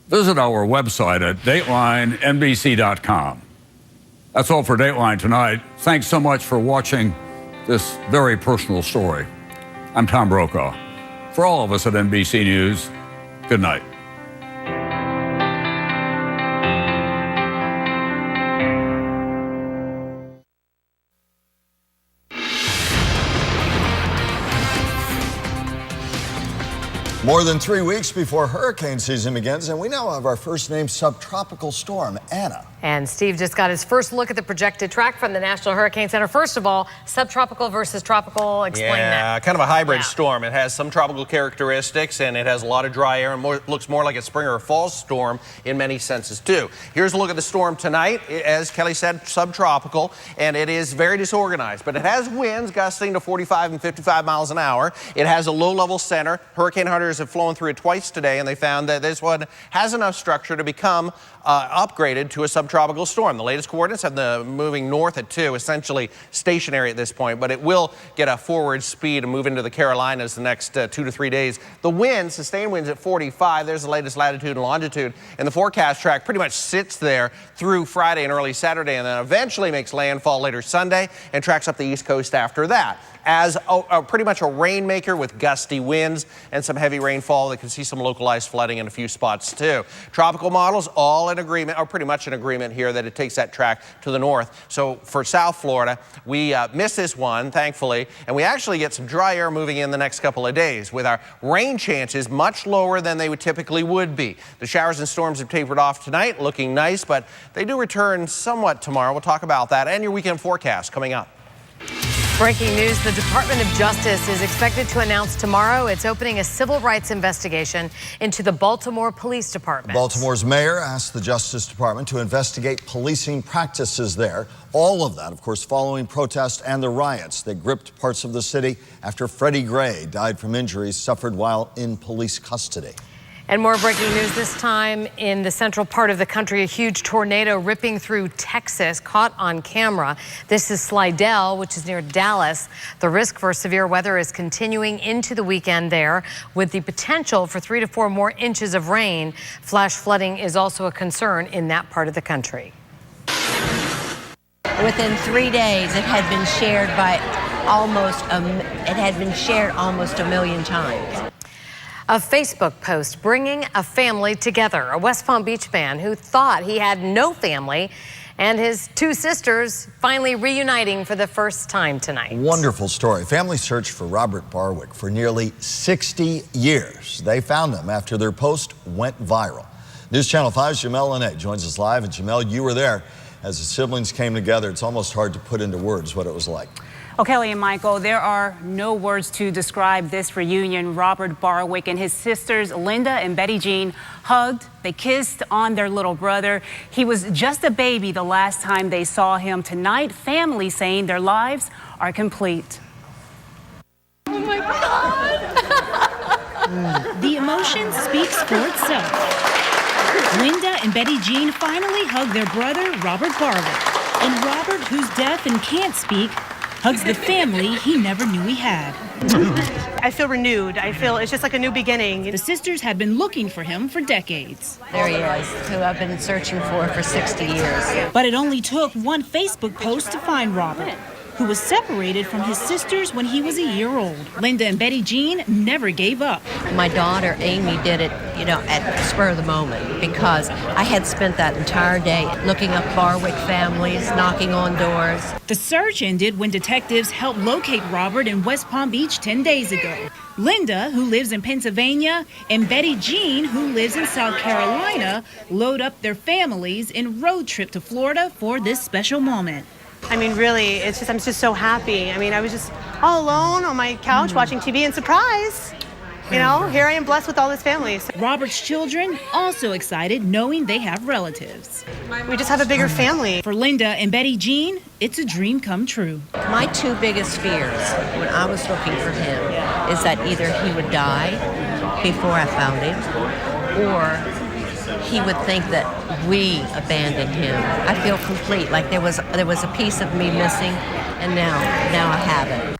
Visit our website at DatelineNBC.com. That's all for Dateline tonight. Thanks so much for watching this very personal story. I'm Tom Brokaw. For all of us at NBC News, good night. More than 3 weeks before hurricane season begins, and we now have our first named subtropical storm, Anna. And Steve just got his first look at the projected track from the National Hurricane Center. First of all, subtropical versus tropical, explain that. Yeah, kind of a hybrid storm. It has some tropical characteristics, and it has a lot of dry air, and looks more like a spring or a fall storm in many senses, too. Here's a look at the storm tonight. As Kelly said, subtropical, and it is very disorganized, but it has winds gusting to 45 and 55 miles an hour. It has a low-level center. Hurricane hunters have flown through it twice today, and they found that this one has enough structure to become upgraded to a subtropical storm. The latest coordinates have the moving north at 2, essentially stationary at this point, but it will get a forward speed and move into the Carolinas the next 2 to 3 days. The winds, sustained winds at 45, there's the latest latitude and longitude, and the forecast track pretty much sits there through Friday and early Saturday, and then eventually makes landfall later Sunday and tracks up the East Coast after that as pretty much a rainmaker with gusty winds and some heavy rainfall. They can see some localized flooding in a few spots too. Tropical models all in agreement, or pretty much in agreement here, that it takes that track to the north. So for South Florida, we miss this one, thankfully, and we actually get some dry air moving in the next couple of days with our rain chances much lower than they typically would be. The showers and storms have tapered off tonight, looking nice, but they do return somewhat tomorrow. We'll talk about that and your weekend forecast coming up. Breaking news, the Department of Justice is expected to announce tomorrow it's opening a civil rights investigation into the Baltimore Police Department. Baltimore's mayor asked the Justice Department to investigate policing practices there. All of that, of course, following protests and the riots that gripped parts of the city after Freddie Gray died from injuries suffered while in police custody. And more breaking news, this time in the central part of the country, a huge tornado ripping through Texas, caught on camera. This is Slidell, which is near Dallas. The risk for severe weather is continuing into the weekend there, with the potential for 3 to 4 more inches of rain. Flash flooding is also a concern in that part of the country. Within 3 days, it had been shared by almost a million times. A Facebook post bringing a family together. A West Palm Beach man who thought he had no family and his 2 sisters finally reuniting for the first time tonight. Wonderful story. Family searched for Robert Barwick for nearly 60 years. They found him after their post went viral. News Channel 5's Jamel Lene joins us live. And Jamel, you were there as the siblings came together. It's almost hard to put into words what it was like. Well, Kelly and Michael, there are no words to describe this reunion. Robert Barwick and his sisters, Linda and Betty Jean, hugged. They kissed on their little brother. He was just a baby the last time they saw him. Tonight, family saying their lives are complete. Oh, my God. The emotion speaks for itself. Linda and Betty Jean finally hugged their brother, Robert Barwick. And Robert, who's deaf and can't speak, hugs the family he never knew he had. I feel renewed. I feel it's just like a new beginning. The sisters had been looking for him for decades. There he is, who I've been searching for 60 years. But it only took one Facebook post to find Robert, who was separated from his sisters when he was a year old. Linda and Betty Jean never gave up. My daughter, Amy, did it, at the spur of the moment, because I had spent that entire day looking up Barwick families, knocking on doors. The search ended when detectives helped locate Robert in West Palm Beach 10 days ago. Linda, who lives in Pennsylvania, and Betty Jean, who lives in South Carolina, load up their families in road trip to Florida for this special moment. I mean, really, I'm just so happy. I mean, I was just all alone on my couch watching TV, and surprise, here I am blessed with all this family. Robert's children also excited knowing they have relatives. We just have a bigger family. For Linda and Betty Jean, it's a dream come true. My 2 biggest fears when I was looking for him is that either he would die before I found him, or he would think that we abandoned him. I feel complete, like there was a piece of me missing, and now I have it.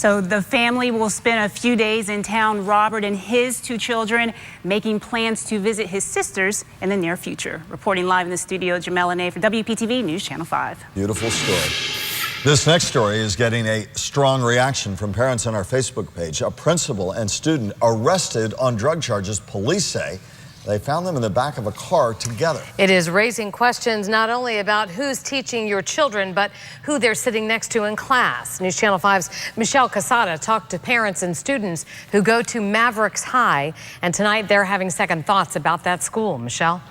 So the family will spend a few days in town. Robert and his 2 children making plans to visit his sisters in the near future. Reporting live in the studio, Jamel Anae for WPTV News Channel 5. Beautiful story. This next story is getting a strong reaction from parents on our Facebook page. A principal and student arrested on drug charges. Police say they found them in the back of a car together. It is raising questions not only about who's teaching your children, but who they're sitting next to in class. News Channel 5's Michelle Casada talked to parents and students who go to Mavericks High, and tonight they're having second thoughts about that school. Michelle?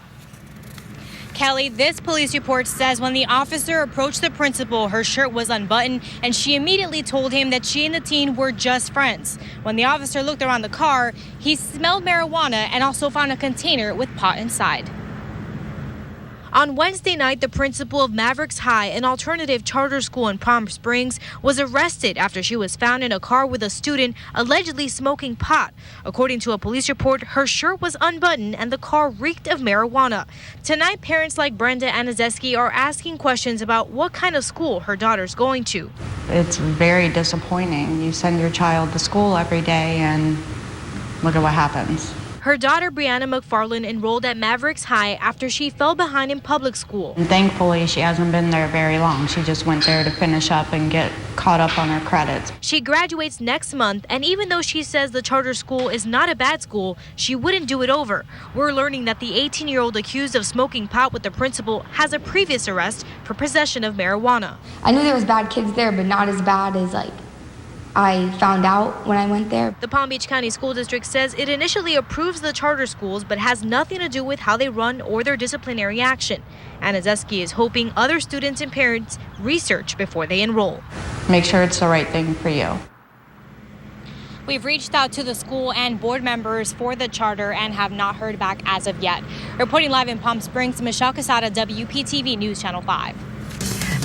Kelly, this police report says when the officer approached the principal, her shirt was unbuttoned, and she immediately told him that she and the teen were just friends. When the officer looked around the car, he smelled marijuana and also found a container with pot inside. On Wednesday night, the principal of Mavericks High, an alternative charter school in Palm Springs, was arrested after she was found in a car with a student allegedly smoking pot. According to a police report, her shirt was unbuttoned and the car reeked of marijuana. Tonight, parents like Brenda Anazeski are asking questions about what kind of school her daughter's going to. It's very disappointing. You send your child to school every day and look at what happens. Her daughter, Brianna McFarland, enrolled at Mavericks High after she fell behind in public school. And thankfully, she hasn't been there very long. She just went there to finish up and get caught up on her credits. She graduates next month, and even though she says the charter school is not a bad school, she wouldn't do it over. We're learning that the 18-year-old accused of smoking pot with the principal has a previous arrest for possession of marijuana. I knew there was bad kids there, but not as bad as I found out when I went there. The Palm Beach County School District says it initially approves the charter schools, but has nothing to do with how they run or their disciplinary action. Anazeski is hoping other students and parents research before they enroll. Make sure it's the right thing for you. We've reached out to the school and board members for the charter and have not heard back as of yet. Reporting live in Palm Springs, Michelle Casada, WPTV News Channel 5.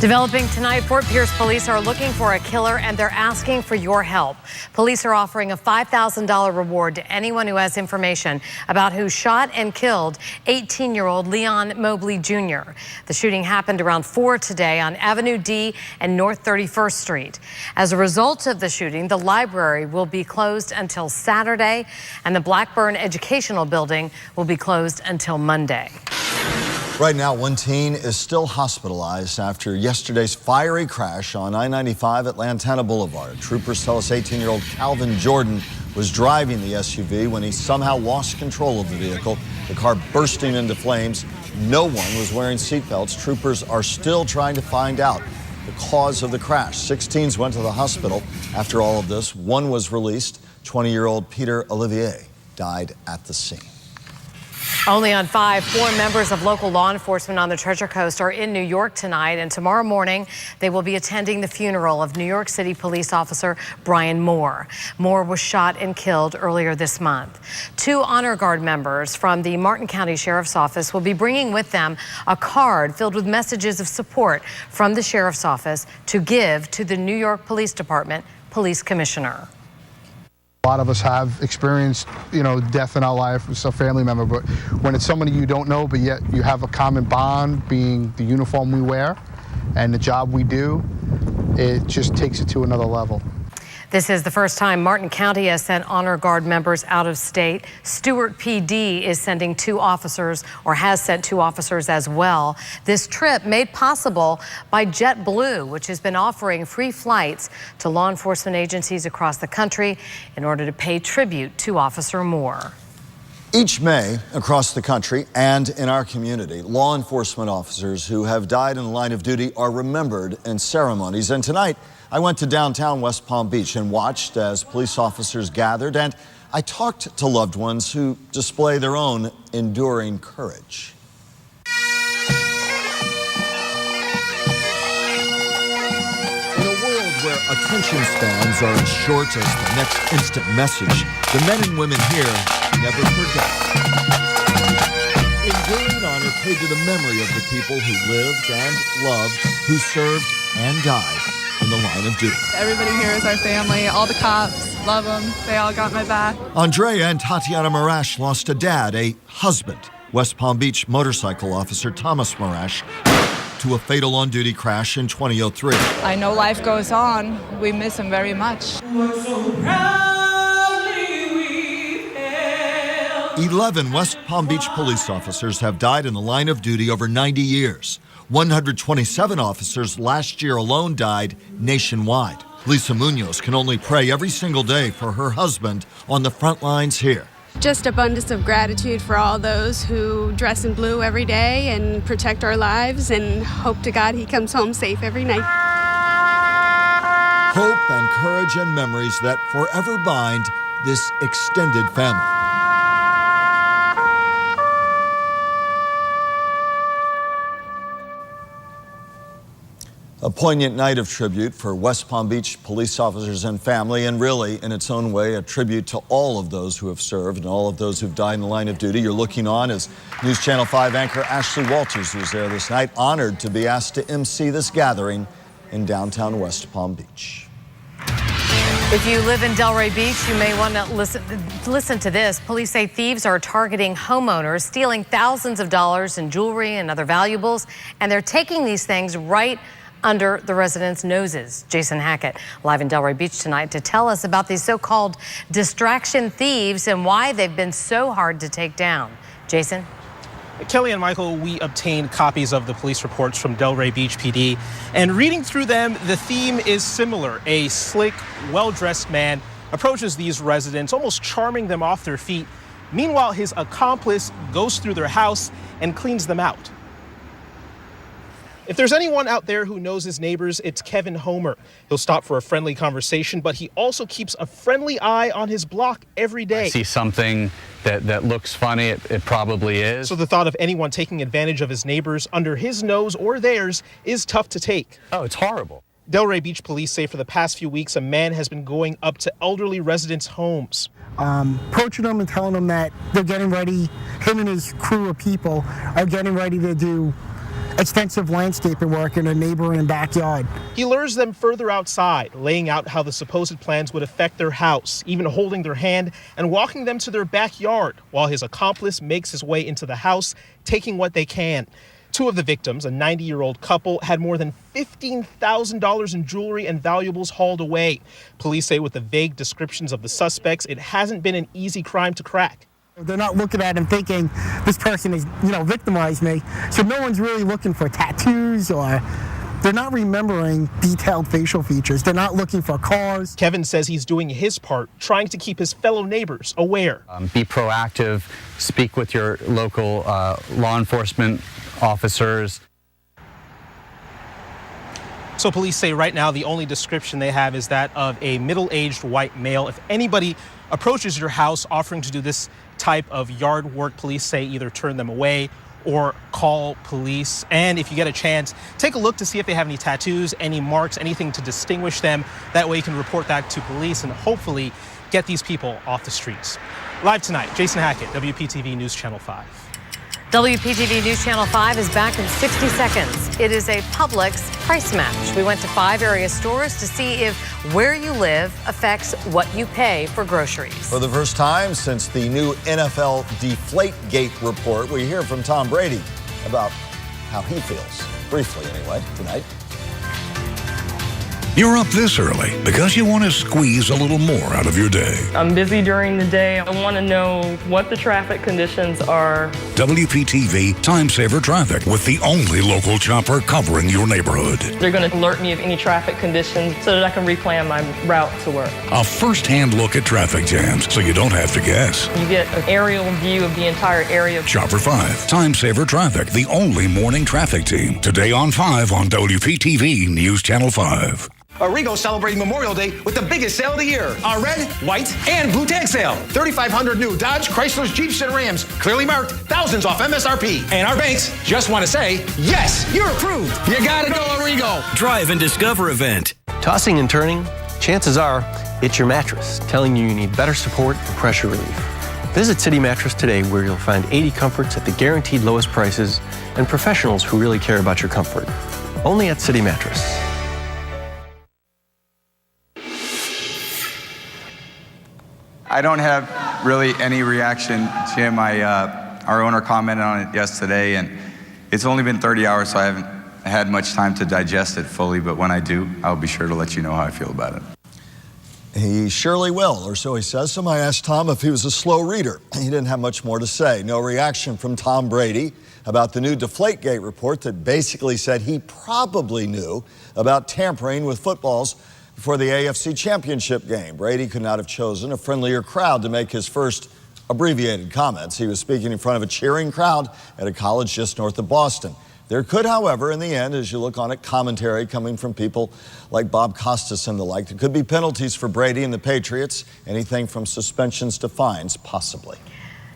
Developing tonight, Fort Pierce police are looking for a killer and they're asking for your help. Police are offering a $5,000 reward to anyone who has information about who shot and killed 18-year-old Leon Mobley Jr. The shooting happened around 4 today on Avenue D and North 31st Street. As a result of the shooting, the library will be closed until Saturday and the Blackburn Educational Building will be closed until Monday. Right now, one teen is still hospitalized after yesterday's fiery crash on I-95 at Lantana Boulevard. Troopers tell us 18-year-old Calvin Jordan was driving the SUV when he somehow lost control of the vehicle, the car bursting into flames. No one was wearing seatbelts. Troopers are still trying to find out the cause of the crash. 6 teens went to the hospital after all of this. One was released. 20-year-old Peter Olivier died at the scene. Only on 5, 4 members of local law enforcement on the Treasure Coast are in New York tonight, and tomorrow morning they will be attending the funeral of New York City police officer Brian Moore. Moore was shot and killed earlier this month. 2 Honor Guard members from the Martin County Sheriff's Office will be bringing with them a card filled with messages of support from the Sheriff's Office to give to the New York Police Department Police Commissioner. A lot of us have experienced, death in our life with a family member, but when it's somebody you don't know, but yet you have a common bond, being the uniform we wear and the job we do, it just takes it to another level. This is the first time Martin County has sent Honor Guard members out of state. Stewart PD is sending 2 officers, or has sent 2 officers as well. This trip made possible by JetBlue, which has been offering free flights to law enforcement agencies across the country in order to pay tribute to Officer Moore. Each May, across the country and in our community, law enforcement officers who have died in the line of duty are remembered in ceremonies. And tonight, I went to downtown West Palm Beach and watched as police officers gathered, and I talked to loved ones who display their own enduring courage. In a world where attention spans are as short as the next instant message, the men and women here never forget. Enduring honor paid to the memory of the people who lived and loved, who served and died in the line of duty. Everybody here is our family. All the cops, love them. They all got my back. Andrea and Tatiana Marash lost a dad, a husband. West Palm Beach motorcycle officer Thomas Marash to a fatal on-duty crash in 2003. I know life goes on. We miss him very much. 11 West Palm Beach police officers have died in the line of duty over 90 years. 127 officers last year alone died nationwide. Lisa Munoz can only pray every single day for her husband on the front lines here. Just abundance of gratitude for all those who dress in blue every day and protect our lives, and hope to God he comes home safe every night. Hope and courage and memories that forever bind this extended family. A poignant night of tribute for West Palm Beach police officers and family, and really, in its own way, a tribute to all of those who have served and all of those who've died in the line of duty. You're looking on as News Channel 5 anchor Ashley Walters, who's there this night, honored to be asked to MC this gathering in downtown West Palm Beach. If you live in Delray Beach, you may want to listen to this. Police say thieves are targeting homeowners, stealing thousands of dollars in jewelry and other valuables, and they're taking these things right under the residents' noses. Jason Hackett, live in Delray Beach tonight to tell us about these so-called distraction thieves and why they've been so hard to take down. Jason? Kelly and Michael, we obtained copies of the police reports from Delray Beach PD, and reading through them, the theme is similar. A slick, well-dressed man approaches these residents, almost charming them off their feet. Meanwhile, his accomplice goes through their house and cleans them out. If there's anyone out there who knows his neighbors, it's Kevin Homer. He'll stop for a friendly conversation, but he also keeps a friendly eye on his block every day. I see something that looks funny, it probably is. So the thought of anyone taking advantage of his neighbors under his nose or theirs is tough to take. Oh, it's horrible. Delray Beach police say for the past few weeks, a man has been going up to elderly residents' homes. Approaching them and telling them that they're getting ready, him and his crew of people are getting ready to do extensive landscaping work in a neighboring backyard. He lures them further outside, laying out how the supposed plans would affect their house, even holding their hand and walking them to their backyard, while his accomplice makes his way into the house, taking what they can. Two of the victims, a 90-year-old couple, had more than $15,000 in jewelry and valuables hauled away. Police say with the vague descriptions of the suspects, it hasn't been an easy crime to crack. They're not looking at him thinking this person is, victimized me. So no one's really looking for tattoos, or they're not remembering detailed facial features. They're not looking for cars. Kevin says he's doing his part, trying to keep his fellow neighbors aware. Be proactive, speak with your local law enforcement officers. So police say right now the only description they have is that of a middle-aged white male. If anybody approaches your house offering to do this type of yard work, police say either turn them away or call police. And if you get a chance, take a look to see if they have any tattoos, any marks, anything to distinguish them. That way you can report that to police and hopefully get these people off the streets. Live tonight, Jason Hackett, WPTV News Channel 5. WPTV News Channel 5 is back in 60 seconds. It is a Publix price match. We went to 5 area stores to see if where you live affects what you pay for groceries. For the first time since the new NFL Deflategate report, we hear from Tom Brady about how he feels. Briefly, anyway, tonight. You're up this early because you want to squeeze a little more out of your day. I'm busy during the day. I want to know what the traffic conditions are. WPTV Time Saver Traffic with the only local chopper covering your neighborhood. They're going to alert me of any traffic conditions so that I can replan my route to work. A first-hand look at traffic jams so you don't have to guess. You get an aerial view of the entire area. Chopper 5, Time Saver Traffic, the only morning traffic team. Today on 5 on WPTV News Channel 5. Arrigo celebrating Memorial Day with the biggest sale of the year. Our red, white, and blue tag sale. 3,500 new Dodge, Chryslers, Jeeps, and Rams. Clearly marked, thousands off MSRP. And our banks just want to say, yes, you're approved. You gotta go Arrigo. Drive and Discover event. Tossing and turning, chances are it's your mattress telling you need better support and pressure relief. Visit City Mattress today, where you'll find 80 comforts at the guaranteed lowest prices and professionals who really care about your comfort. Only at City Mattress. I don't have really any reaction, Jim. Our owner commented on it yesterday, and it's only been 30 hours, so I haven't had much time to digest it fully, but when I do, I'll be sure to let you know how I feel about it. He surely will, or so he says. Somebody asked Tom if he was a slow reader. He didn't have much more to say. No reaction from Tom Brady about the new Deflategate report that basically said he probably knew about tampering with footballs before the AFC Championship game. Brady could not have chosen a friendlier crowd to make his first abbreviated comments. He was speaking in front of a cheering crowd at a college just north of Boston. There could, however, in the end, as you look on at commentary coming from people like Bob Costas and the like, there could be penalties for Brady and the Patriots, anything from suspensions to fines, possibly.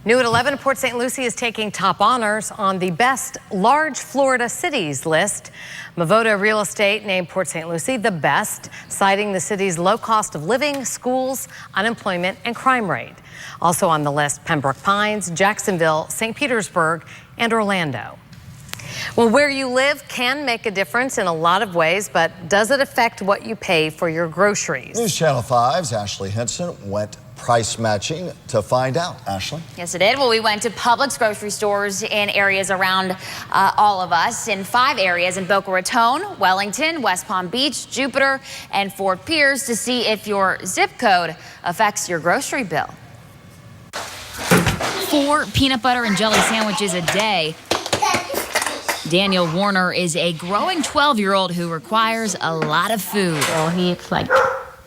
New at 11, Port St. Lucie is taking top honors on the best large Florida cities list. Mavoda Real Estate named Port St. Lucie the best, citing the city's low cost of living, schools, unemployment, and crime rate. Also on the list, Pembroke Pines, Jacksonville, St. Petersburg, and Orlando. Well, where you live can make a difference in a lot of ways, but does it affect what you pay for your groceries? News Channel 5's Ashley Henson went price matching to find out. Ashley? Yes, it did. Well, we went to Publix grocery stores in areas around all of us, in 5 areas in Boca Raton, Wellington, West Palm Beach, Jupiter, and Fort Pierce to see if your zip code affects your grocery bill. 4 peanut butter and jelly sandwiches a day. Daniel Warner is a growing 12-year-old who requires a lot of food. So he eats like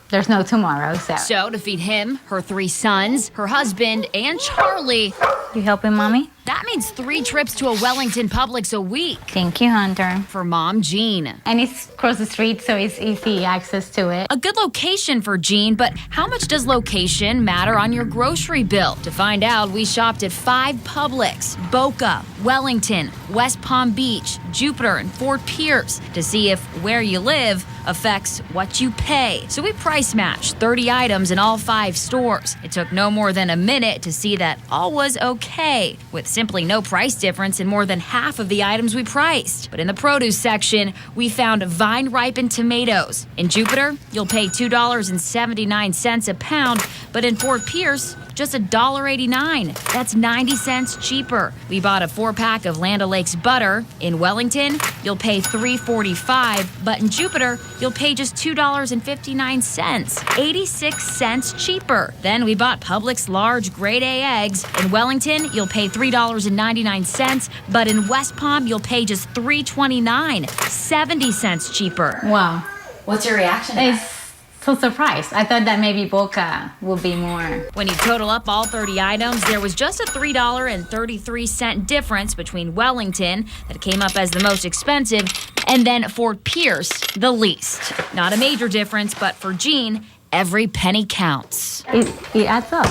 there's no tomorrow. So to feed him, her 3 sons, her husband, and Charlie. You helping Mommy? That means 3 trips to a Wellington Publix a week. Thank you, Hunter. For Mom, Jean. And it's across the street, so it's easy access to it. A good location for Jean, but how much does location matter on your grocery bill? To find out, we shopped at 5 Publix, Boca, Wellington, West Palm Beach, Jupiter, and Fort Pierce to see if where you live affects what you pay. So we price matched 30 items in all 5 stores. It took no more than a minute to see that all was okay, with simply no price difference in more than half of the items we priced. But in the produce section, we found vine-ripened tomatoes. In Jupiter, you'll pay $2.79 a pound, but in Fort Pierce, just $1.89. That's 90 cents cheaper. We bought a 4-pack of Land O'Lakes butter. In Wellington, you'll pay $3.45, but in Jupiter, you'll pay just $2.59, 86 cents cheaper. Then we bought Publix large grade A eggs. In Wellington, you'll pay $3.99, but in West Palm, you'll pay just $3.29, 70 cents cheaper. Wow. What's your reaction to that? So surprised. I thought that maybe Boca would be more. When you total up all 30 items, there was just a $3.33 difference between Wellington, that came up as the most expensive, and then Fort Pierce, the least. Not a major difference, but for Jean, every penny counts. It adds up.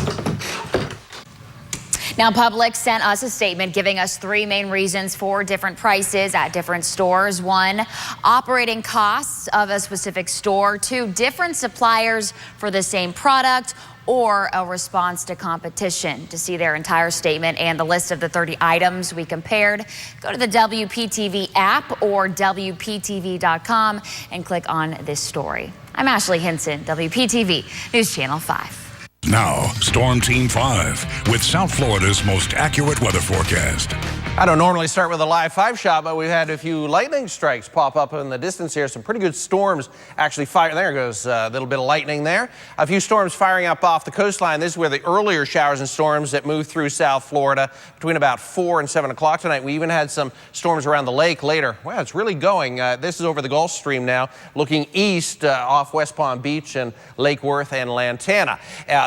Now, Publix sent us a statement giving us 3 main reasons for different prices at different stores. 1, operating costs of a specific store. 2, different suppliers for the same product, or a response to competition. To see their entire statement and the list of the 30 items we compared, go to the WPTV app or WPTV.com and click on this story. I'm Ashley Henson, WPTV News Channel 5. Now, Storm Team 5 with South Florida's most accurate weather forecast. I don't normally start with a live 5 shot, but we've had a few lightning strikes pop up in the distance here. Some pretty good storms actually fire. There goes a little bit of lightning there. A few storms firing up off the coastline. This is where the earlier showers and storms that moved through South Florida between about 4 and 7 o'clock tonight. We even had some storms around the lake later. Wow, it's really going. This is over the Gulf Stream now, looking east off West Palm Beach and Lake Worth and Lantana.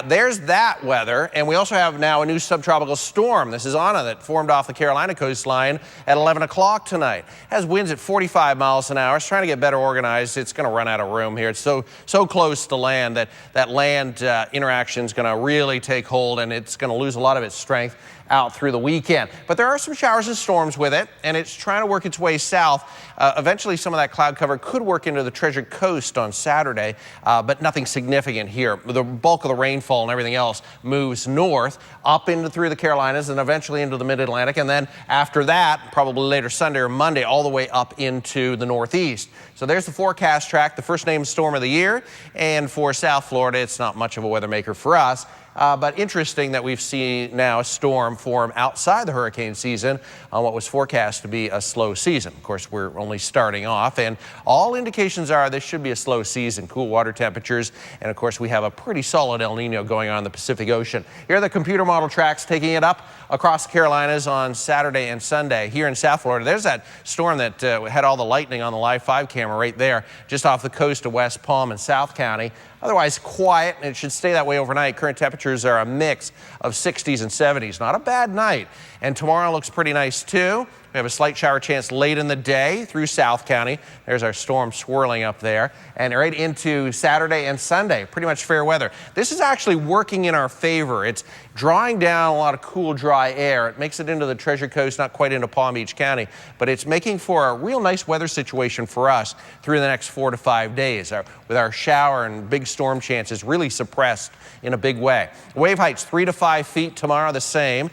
There's that weather, and we also have now a new subtropical storm. This is Anna that formed off the Carolina coastline at 11 o'clock tonight. Has winds at 45 miles an hour. It's trying to get better organized. It's going to run out of room here. It's so close to land that land interaction is going to really take hold, and it's going to lose a lot of its strength out through the weekend. But there are some showers and storms with it, and it's trying to work its way south. Eventually, some of that cloud cover could work into the Treasure Coast on Saturday, but nothing significant here. The bulk of the rainfall and everything else moves north, up into through the Carolinas, and eventually into the Mid-Atlantic, and then after that, probably later Sunday or Monday, all the way up into the Northeast. So there's the forecast track, the first named storm of the year, and for South Florida, it's not much of a weather maker for us. But interesting that we've seen now a storm form outside the hurricane season on what was forecast to be a slow season. Of course, we're only starting off, and all indications are this should be a slow season. Cool water temperatures, and of course, we have a pretty solid El Nino going on in the Pacific Ocean. Here are the computer model tracks taking it up across the Carolinas on Saturday and Sunday. Here in South Florida, there's that storm that had all the lightning on the Live 5 camera right there, just off the coast of West Palm and South County. Otherwise quiet, and it should stay that way overnight. Current temperatures are a mix of 60s and 70s. Not a bad night. And tomorrow looks pretty nice too. We have a slight shower chance late in the day through South County. There's our storm swirling up there. And right into Saturday and Sunday, pretty much fair weather. This is actually working in our favor. It's drawing down a lot of cool, dry air. It makes it into the Treasure Coast, not quite into Palm Beach County, but it's making for a real nice weather situation for us through the next 4 to 5 days, with our shower and big storm chances really suppressed in a big way. Wave heights 3 to 5 feet tomorrow, the same.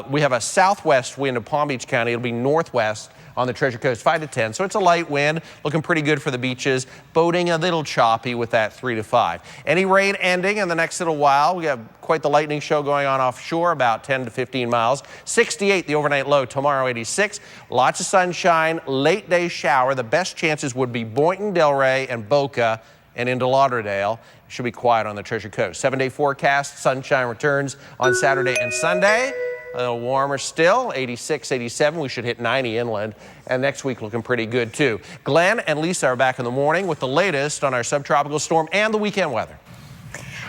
We have a southwest wind in Palm Beach County. It'll be northwest on the Treasure Coast, 5 to 10. So it's a light wind, looking pretty good for the beaches. Boating a little choppy with that 3 to 5. Any rain ending in the next little while. We have quite the lightning show going on offshore, about 10 to 15 miles. 68 the overnight low, tomorrow 86. Lots of sunshine, late day shower. The best chances would be Boynton, Delray, and Boca, and into Lauderdale. Should be quiet on the Treasure Coast. 7-day forecast, sunshine returns on Saturday and Sunday. A little warmer still, 86, 87. We should hit 90 inland. And next week looking pretty good too. Glenn and Lisa are back in the morning with the latest on our subtropical storm and the weekend weather.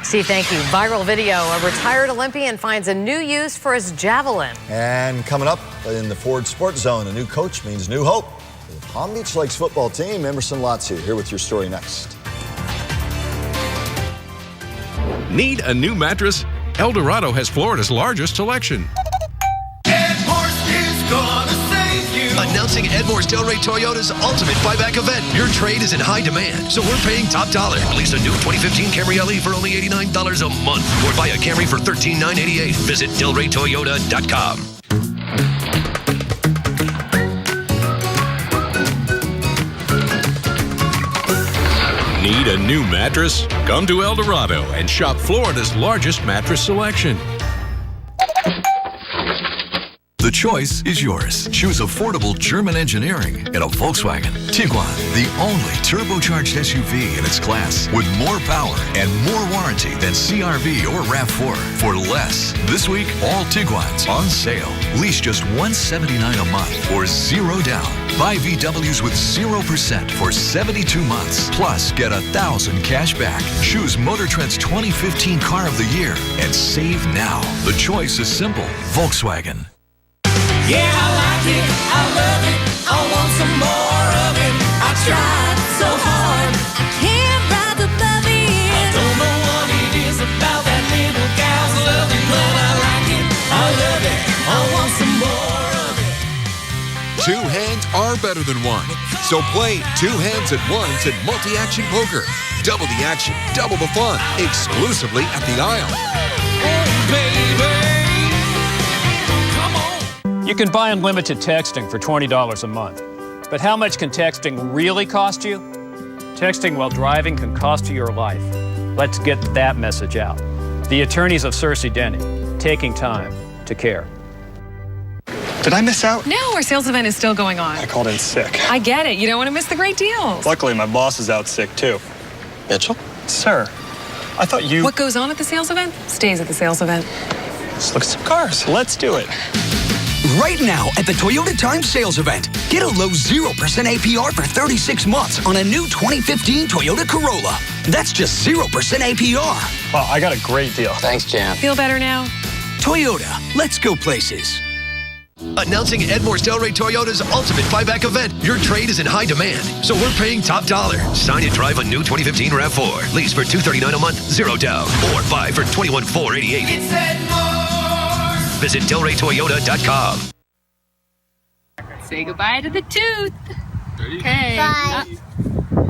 Steve, thank you. Viral video. A retired Olympian finds a new use for his javelin. And coming up in the Ford Sports Zone, a new coach means new hope for the Palm Beach Lakes football team. Emerson Lotzu here with your story next. Need a new mattress? El Dorado has Florida's largest selection. Announcing Edmore's Delray Toyota's ultimate buyback event. Your trade is in high demand, so we're paying top dollar. Lease a new 2015 Camry LE for only $89 a month, or buy a Camry for $13,988. Visit DelrayToyota.com. Need a new mattress? Come to El Dorado and shop Florida's largest mattress selection. The choice is yours. Choose affordable German engineering in a Volkswagen Tiguan, the only turbocharged SUV in its class with more power and more warranty than CR-V or RAV4 for less. This week, all Tiguans on sale. Lease just $179 a month or zero down. Buy VWs with 0% for 72 months. Plus, get $1,000 cash back. Choose Motor Trend's 2015 Car of the Year and save now. The choice is simple. Volkswagen. Yeah, I like it, I love it, I want some more of it. I tried so hard, I can't ride above it. I don't know what it is about that little gal's loving, but I like it, I love it, I want some more of it. Two hands are better than one. So play Two Hands at Once at Multi-Action Poker. Double the action, double the fun. Exclusively at the Isle. Oh, baby. You can buy unlimited texting for $20 a month. But how much can texting really cost you? Texting while driving can cost you your life. Let's get that message out. The attorneys of Cersei Denny, taking time to care. Did I miss out? No, our sales event is still going on. I called in sick. I get it. You don't want to miss the great deals. Luckily, my boss is out sick too. Mitchell? Sir, I thought you... What goes on at the sales event stays at the sales event. Let's look at some cars. Let's do it. Right now at the Toyota Time Sales Event, get a low 0% APR for 36 months on a new 2015 Toyota Corolla. That's just 0% APR. Wow, I got a great deal. Thanks, Jan. Feel better now? Toyota, let's go places. Announcing Edmore's Delray Toyota's ultimate buyback event. Your trade is in high demand, so we're paying top dollar. Sign and drive a new 2015 RAV4. Lease for $239 a month, zero down, or buy for $21,488. It's Edmore. Visit DelrayToyota.com. Say goodbye to the tooth. Ready? Okay. Bye.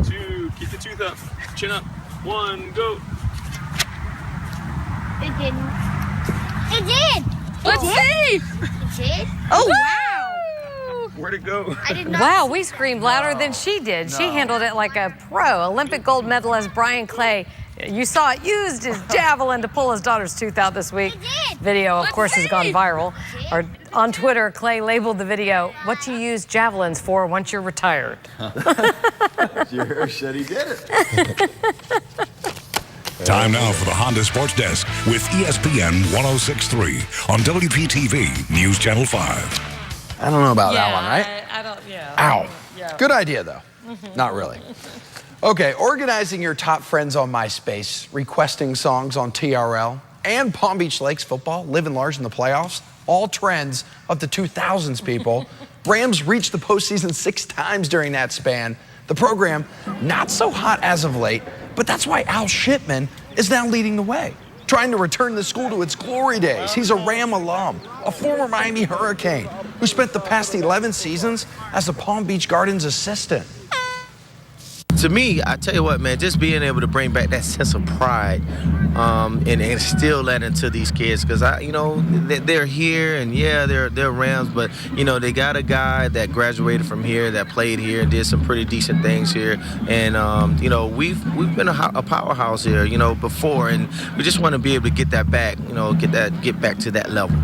2, keep the tooth up. Chin up. 1, go. It didn't. It did. Let's see. It did? Oh, wow. Where'd it go? I did not. Wow, we screamed louder than she did. She handled it like a pro. Olympic gold medalist Brian Clay You saw it used his javelin to pull his daughter's tooth out this week. Video, of course, has gone viral. On Twitter, Clay labeled the video, "What you use javelins for once you're retired." Sure said he did it. Time now for the Honda Sports Desk with ESPN 106.3 on WPTV News Channel 5. I don't know about that one, right? I don't, yeah. Ow. Yeah. Good idea, though. Not really. Okay, organizing your top friends on MySpace, requesting songs on TRL, and Palm Beach Lakes football, living large in the playoffs, all trends of the 2000s, people. Rams reached the postseason 6 times during that span. The program, not so hot as of late, but that's why Al Shipman is now leading the way, trying to return the school to its glory days. He's a Ram alum, a former Miami Hurricane, who spent the past 11 seasons as a Palm Beach Gardens assistant. To me, I tell you what, man, just being able to bring back that sense of pride and instill that into these kids, because they're here and yeah, they're Rams, but they got a guy that graduated from here, that played here, and did some pretty decent things here, and we've been a powerhouse here, before, and we just want to be able to get that back, get back to that level.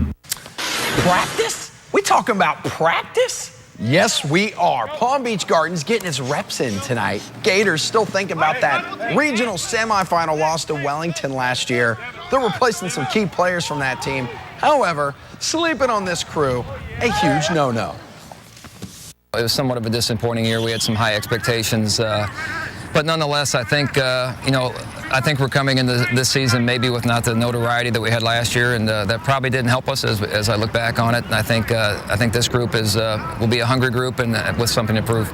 Practice? We talking about practice? Yes, we are. Palm Beach Gardens getting its reps in tonight. Gators still thinking about that regional semifinal loss to Wellington last year. They're replacing some key players from that team. However, sleeping on this crew, a huge no-no. It was somewhat of a disappointing year. We had some high expectations. But nonetheless, I think we're coming into this season maybe with not the notoriety that we had last year, and that probably didn't help us as I look back on it. And I think this group will be a hungry group and with something to prove.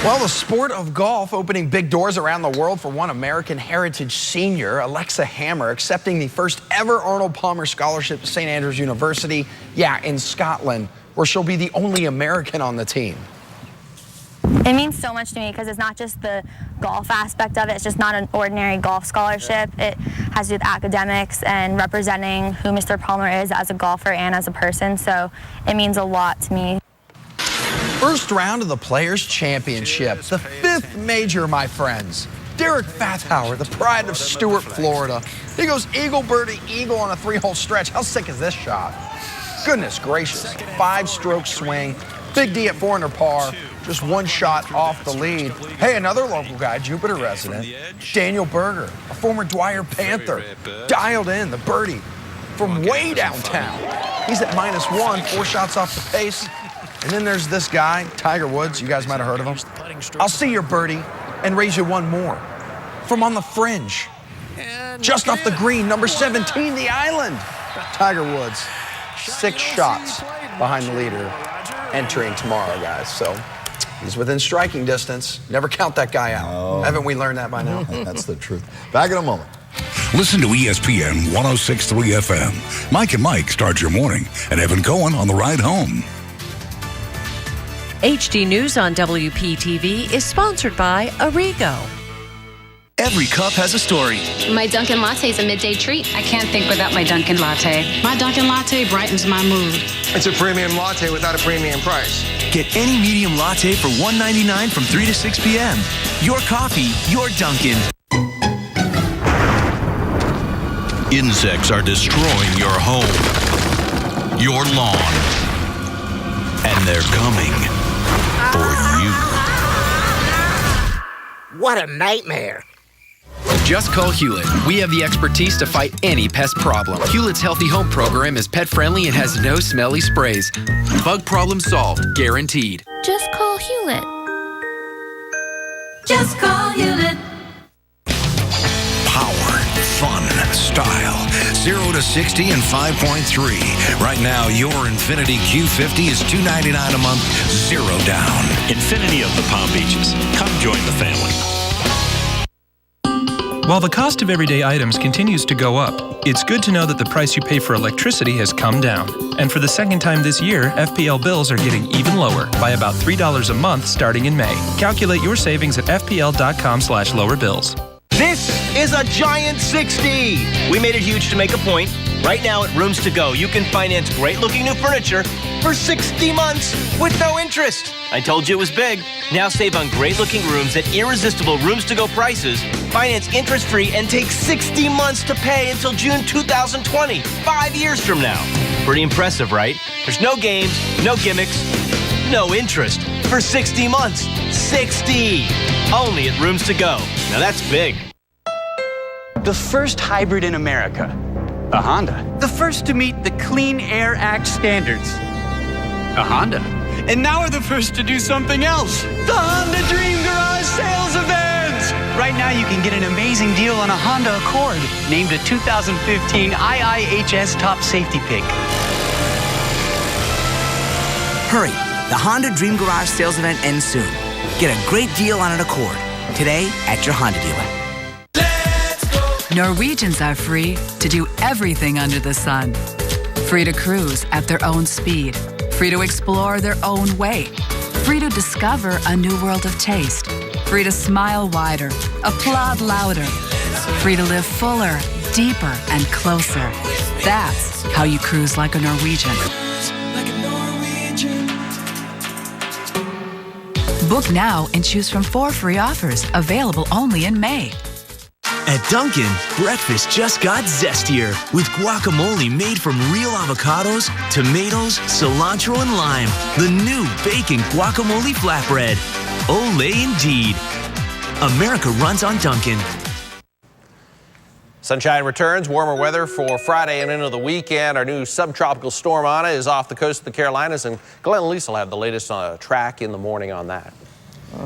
Well, the sport of golf opening big doors around the world for one American Heritage senior, Alexa Hammer, accepting the first ever Arnold Palmer Scholarship to St. Andrews University, in Scotland, where she'll be the only American on the team. It means so much to me because it's not just the golf aspect of it. It's just not an ordinary golf scholarship. It has to do with academics and representing who Mr. Palmer is as a golfer and as a person. So it means a lot to me. First round of the Players' Championship, the 5th major, my friends. Derek Fathauer, the pride of Stuart, Florida. He goes eagle, birdie, eagle on a 3-hole stretch. How sick is this shot? Goodness gracious. 5-stroke swing. Big D at 4 under par. Just 1 shot off the lead. Hey, another local guy, Jupiter resident, Daniel Berger, a former Dwyer Panther, dialed in the birdie from way downtown. He's at -1, 4 shots off the pace. And then there's this guy, Tiger Woods. You guys might have heard of him. I'll see your birdie and raise you 1 more. From on the fringe, just off the green, number 17, the island. Tiger Woods, 6 shots behind the leader entering tomorrow, guys. So he's within striking distance. Never count that guy out. Oh. Haven't we learned that by now? That's the truth. Back in a moment. Listen to ESPN 106.3 FM. Mike and Mike start your morning, and Evan Cohen on the ride home. HD News on WPTV is sponsored by Arrigo. Every cup has a story. My Dunkin' Latte is a midday treat. I can't think without my Dunkin' Latte. My Dunkin' Latte brightens my mood. It's a premium latte without a premium price. Get any medium latte for $1.99 from 3 to 6 p.m. Your coffee, your Dunkin'. Insects are destroying your home, your lawn, and they're coming for you. What a nightmare. Just call Hewlett. We have the expertise to fight any pest problem. Hewlett's Healthy Home program is pet-friendly and has no smelly sprays. Bug problem solved, guaranteed. Just call Hewlett. Just call Hewlett. Power, fun, style. 0 to 60 in 5.3. Right now, your Infiniti Q50 is $299 a month, 0 down. Infiniti of the Palm Beaches. Come join the family. While the cost of everyday items continues to go up, it's good to know that the price you pay for electricity has come down. And for the second time this year, FPL bills are getting even lower by about $3 a month starting in May. Calculate your savings at fpl.com/lower bills. This is a giant 60. We made it huge to make a point. Right now at Rooms To Go, you can finance great-looking new furniture for 60 months with no interest. I told you it was big. Now save on great-looking rooms at irresistible Rooms To Go prices. Finance interest-free and take 60 months to pay until June 2020, 5 years from now. Pretty impressive, right? There's no games, no gimmicks, no interest for 60 months. 60! Only at Rooms To Go. Now that's big. The first hybrid in America, a Honda. The first to meet the Clean Air Act standards, a Honda. And now we're the first to do something else, the Honda Dream Garage Sales Event! Right now you can get an amazing deal on a Honda Accord, named a 2015 IIHS Top Safety Pick. Hurry, the Honda Dream Garage Sales Event ends soon. Get a great deal on an Accord today at your Honda dealer. Norwegians are free to do everything under the sun. Free to cruise at their own speed. Free to explore their own way. Free to discover a new world of taste. Free to smile wider, applaud louder. Free to live fuller, deeper, and closer. That's how you cruise like a Norwegian. Book now and choose from 4 free offers available only in May. At Dunkin', breakfast just got zestier with guacamole made from real avocados, tomatoes, cilantro, and lime. The new bacon guacamole flatbread. Olay indeed. America runs on Dunkin'. Sunshine returns, warmer weather for Friday and into the weekend. Our new subtropical storm Ana is off the coast of the Carolinas, and Glenn and Lisa will have the latest track in the morning on that.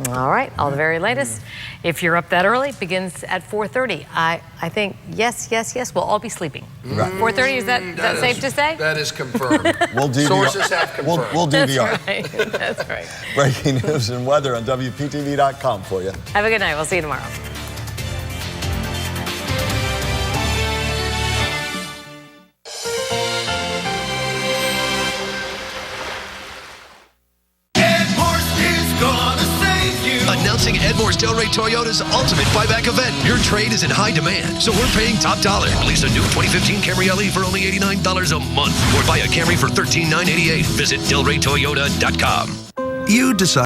All right, all the very latest. If you're up that early, it begins at 4:30. I think yes, we'll all be sleeping. Right. 4:30, is that safe to say? That is confirmed. We'll DVR. Sources have confirmed. We'll DVR. That's right. That's right. Breaking news and weather on WPTV.com for you. Have a good night. We'll see you tomorrow. Announcing Edmore's Delray Toyota's ultimate buyback event. Your trade is in high demand, so we're paying top dollar. Lease a new 2015 Camry LE for only $89 a month, or buy a Camry for $13,988. Visit DelrayToyota.com. You decide.